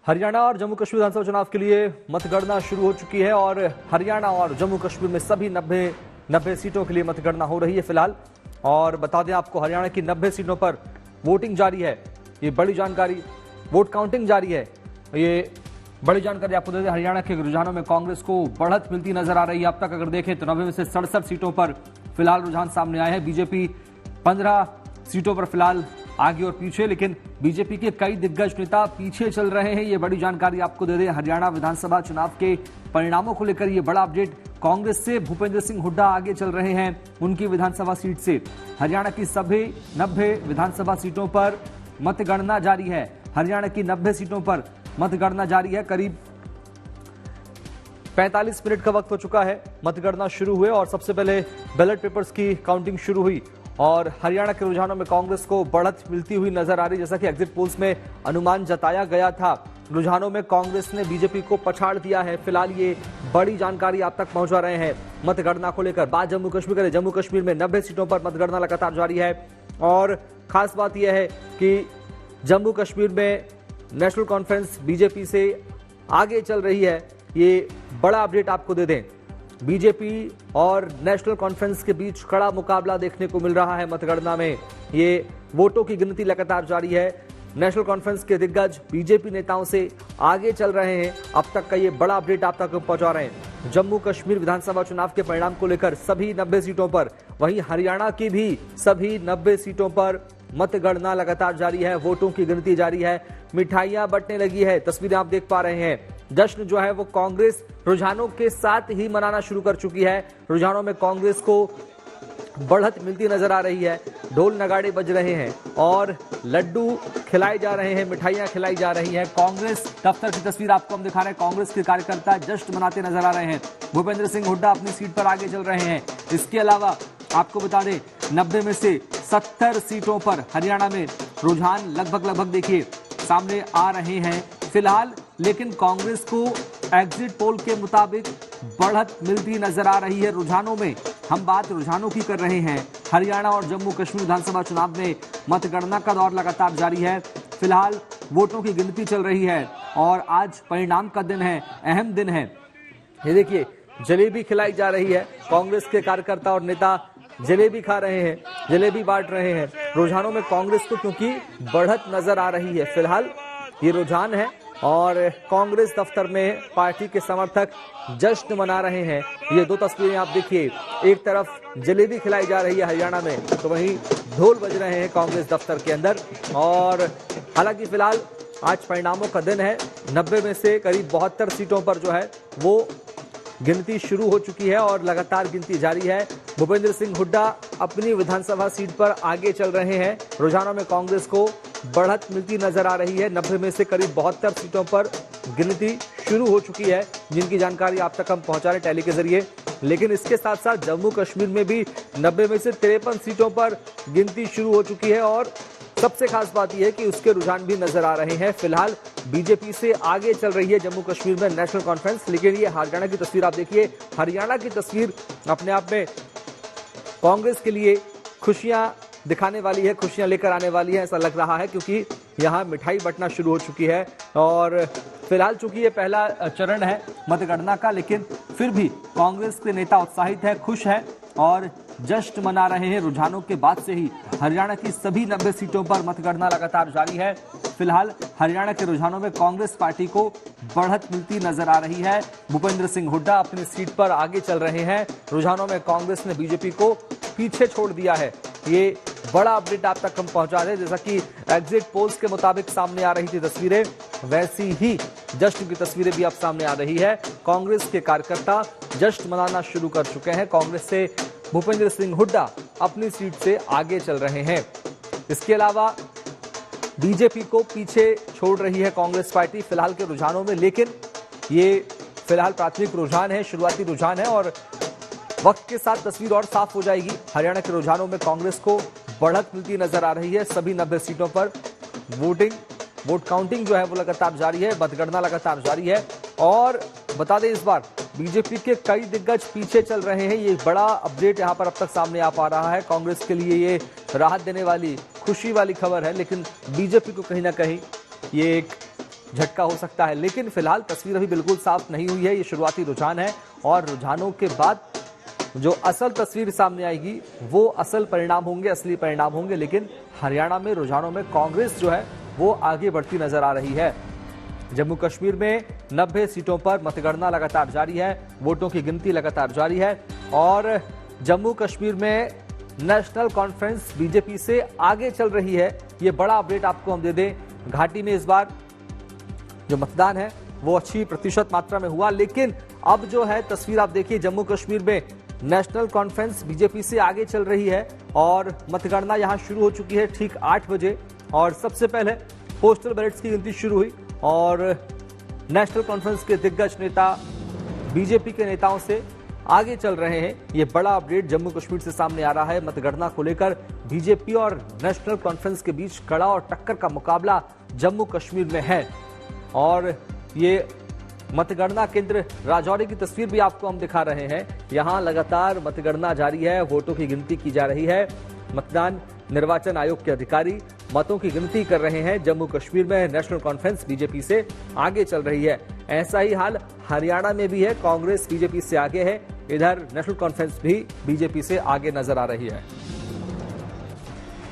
हरियाणा और जम्मू कश्मीर विधानसभा चुनाव के लिए मतगणना शुरू हो चुकी है और हरियाणा और जम्मू कश्मीर में सभी 90 सीटों के लिए मतगणना हो रही है फिलहाल। और बता दें आपको, हरियाणा की 90 सीटों पर वोटिंग जारी है। ये बड़ी जानकारी, वोट काउंटिंग जारी है। ये बड़ी जानकारी आपको दे दें, हरियाणा के रुझानों में कांग्रेस को बढ़त मिलती नजर आ रही है। अब तक अगर देखें तो 90 में से 67 सीटों पर फिलहाल रुझान सामने आए हैं। बीजेपी 15 सीटों पर फिलहाल आगे और पीछे, लेकिन बीजेपी के कई दिग्गज नेता पीछे चल रहे हैं। ये बड़ी जानकारी आपको दे दें, हरियाणा विधानसभा चुनाव के परिणामों को लेकर ये बड़ा अपडेट। कांग्रेस से भूपेंद्र सिंह हुड्डा आगे चल रहे हैं उनकी विधानसभा सीट से। हरियाणा की सभी 90 विधानसभा सीटों पर मतगणना जारी है। हरियाणा की 90 सीटों पर मतगणना जारी है। करीब 45 मिनट का वक्त हो चुका है मतगणना शुरू हुए और सबसे पहले बैलेट पेपर्स की काउंटिंग शुरू हुई और हरियाणा के रुझानों में कांग्रेस को बढ़त मिलती हुई नजर आ रही। जैसा कि एग्जिट पोल्स में अनुमान जताया गया था, रुझानों में कांग्रेस ने बीजेपी को पछाड़ दिया है। फिलहाल ये बड़ी जानकारी आप तक पहुंचा रहे हैं मतगणना को लेकर। बात जम्मू कश्मीर करें, जम्मू कश्मीर में 90 सीटों पर मतगणना लगातार जारी है और खास बात यह है कि जम्मू कश्मीर में नेशनल कॉन्फ्रेंस बीजेपी से आगे चल रही है। ये बड़ा अपडेट आपको दे दें, बीजेपी और नेशनल कॉन्फ्रेंस के बीच कड़ा मुकाबला देखने को मिल रहा है मतगणना में। ये वोटों की गिनती लगातार जारी है। नेशनल कॉन्फ्रेंस के दिग्गज बीजेपी नेताओं से आगे चल रहे हैं। अब तक का ये बड़ा अपडेट आप तक पहुंचा रहे हैं जम्मू कश्मीर विधानसभा चुनाव के परिणाम को लेकर सभी 90 सीटों पर। वहीं हरियाणा की भी सभी 90 सीटों पर मतगणना लगातार जारी है, वोटों की गिनती जारी है, मिठाइयां बंटने लगी है। तस्वीरें आप देख पा रहे हैं। जश्न जो है वो कांग्रेस रुझानों के साथ ही मनाना शुरू कर चुकी है। रुझानों में कांग्रेस को बढ़त मिलती नजर आ रही है। ढोल नगाड़े बज रहे हैं और लड्डू खिलाए जा रहे हैं, मिठाइयां खिलाई जा रही हैं। कांग्रेस दफ्तर की तस्वीर आपको हम दिखा रहे हैं। कांग्रेस के कार्यकर्ता जश्न मनाते नजर आ रहे हैं। भूपेंद्र सिंह हुड्डा अपनी सीट पर आगे चल रहे हैं। इसके अलावा आपको बता दें, 90 में से 70 सीटों पर हरियाणा में रुझान लगभग देखिए सामने आ रहे हैं फिलहाल। लेकिन कांग्रेस को एग्जिट पोल के मुताबिक बढ़त मिलती नजर आ रही है रुझानों में। हम बात रुझानों की कर रहे हैं। हरियाणा और जम्मू कश्मीर विधानसभा चुनाव में मतगणना का दौर लगातार जारी है। फिलहाल वोटों की गिनती चल रही है और आज परिणाम का दिन है, अहम दिन है। ये देखिए, जलेबी खिलाई जा रही है। कांग्रेस के कार्यकर्ता और नेता जलेबी खा रहे हैं, जलेबी बांट रहे हैं। रुझानों में कांग्रेस को क्योंकि बढ़त नजर आ रही है फिलहाल, ये रुझान है और कांग्रेस दफ्तर में पार्टी के समर्थक जश्न मना रहे हैं। ये दो तस्वीरें आप देखिए, एक तरफ जलेबी खिलाई जा रही है हरियाणा में, तो वहीं ढोल बज रहे हैं कांग्रेस दफ्तर के अंदर। और हालांकि फिलहाल आज परिणामों का दिन है। 90 में से करीब 72 सीटों पर जो है वो गिनती शुरू हो चुकी है और लगातार गिनती जारी है। भूपेंद्र सिंह हुड्डा अपनी विधानसभा सीट पर आगे चल रहे हैं। रुझानों में कांग्रेस को बढ़त मिलती नजर आ रही है। 90 में से करीब 72 सीटों पर गिनती शुरू हो चुकी है, जिनकी जानकारी आप तक हम पहुंचा रहे टेली के जरिए। लेकिन इसके साथ साथ जम्मू कश्मीर में भी 90 में से 53 सीटों पर गिनती शुरू हो चुकी है और सबसे खास बात यह है कि उसके रुझान भी नजर आ रहे हैं। फिलहाल बीजेपी से आगे चल रही है जम्मू कश्मीर में नेशनल कॉन्फ्रेंस। लेकिन ये हरियाणा की तस्वीर आप देखिए, हरियाणा की तस्वीर अपने आप में कांग्रेस के लिए खुशियां दिखाने वाली है, खुशियां लेकर आने वाली है, ऐसा लग रहा है, क्योंकि यहां मिठाई बंटना शुरू हो चुकी है। और फिलहाल चूंकि ये पहला चरण है मतगणना का, लेकिन फिर भी कांग्रेस के नेता उत्साहित है, खुश है और जश्न मना रहे हैं। रुझानों के बाद से ही हरियाणा की सभी 90 सीटों पर मतगणना लगातार जारी है। फिलहाल हरियाणा के रुझानों में कांग्रेस पार्टी को बढ़त मिलती नजर आ रही है। भूपेंद्र सिंह हुड्डा अपनी सीट पर आगे चल रहे हैं। रुझानों में कांग्रेस ने बीजेपी को पीछे छोड़ दिया है। ये बड़ा अपडेट आप तक हम पहुंचा रहे हैं। जैसा कि एग्जिट पोल्स के मुताबिक सामने आ रही थी तस्वीरें, वैसी ही जश्न की तस्वीरें भी अब सामने आ रही है। कांग्रेस के कार्यकर्ता जश्न मनाना शुरू कर चुके हैं। कांग्रेस से भूपेंद्र सिंह हुड्डा अपनी सीट से आगे चल रहे हैं। इसके अलावा बीजेपी को पीछे छोड़ रही है कांग्रेस पार्टी फिलहाल के रुझानों में। लेकिन ये फिलहाल प्राथमिक रुझान है, शुरुआती रुझान है और वक्त के साथ तस्वीर और साफ हो जाएगी। हरियाणा के रुझानों में कांग्रेस को बढ़त मिलती नजर आ रही है। सभी 90 सीटों पर वोट काउंटिंग जो है वो लगातार जारी है, मतगणना लगातार जारी है। और बता दें, इस बार बीजेपी के कई दिग्गज पीछे चल रहे हैं। ये बड़ा अपडेट यहां पर अब तक सामने आ पा रहा है। कांग्रेस के लिए ये राहत देने वाली, खुशी वाली खबर है, लेकिन बीजेपी को कहीं ना कहीं ये एक झटका हो सकता है। लेकिन फिलहाल तस्वीर अभी बिल्कुल साफ नहीं हुई है, ये शुरुआती रुझान है और रुझानों के बाद जो असल तस्वीर सामने आएगी वो असल परिणाम होंगे, असली परिणाम होंगे। लेकिन हरियाणा में रुझानों में कांग्रेस जो है वो आगे बढ़ती नजर आ रही है। जम्मू कश्मीर में 90 सीटों पर मतगणना लगातार जारी है, वोटों की गिनती लगातार जारी है और जम्मू कश्मीर में नेशनल कॉन्फ्रेंस बीजेपी से आगे चल रही है। ये बड़ा अपडेट आपको हम दे दें, घाटी में इस बार जो मतदान है वो अच्छी प्रतिशत मात्रा में हुआ, लेकिन अब जो है तस्वीर आप देखिए, जम्मू कश्मीर में नेशनल कॉन्फ्रेंस बीजेपी से आगे चल रही है और मतगणना यहां शुरू हो चुकी है ठीक 8 बजे और सबसे पहले पोस्टल बैलेट्स की गिनती शुरू हुई और नेशनल कॉन्फ्रेंस के दिग्गज नेता बीजेपी के नेताओं से आगे चल रहे हैं। ये बड़ा अपडेट जम्मू कश्मीर से सामने आ रहा है। मतगणना को लेकर बीजेपी और नेशनल कॉन्फ्रेंस के बीच कड़ा और टक्कर का मुकाबला जम्मू कश्मीर में है और ये मतगणना केंद्र राजौरी की तस्वीर भी आपको हम दिखा रहे हैं। यहां लगातार मतगणना जारी है, वोटों की गिनती की जा रही है। मतदान निर्वाचन आयोग के अधिकारी मतों की गिनती कर रहे हैं। जम्मू कश्मीर में नेशनल कॉन्फ्रेंस बीजेपी से आगे चल रही है। ऐसा ही हाल हरियाणा में भी है, कांग्रेस बीजेपी से आगे है, इधर नेशनल कॉन्फ्रेंस भी बीजेपी से आगे नजर आ रही है।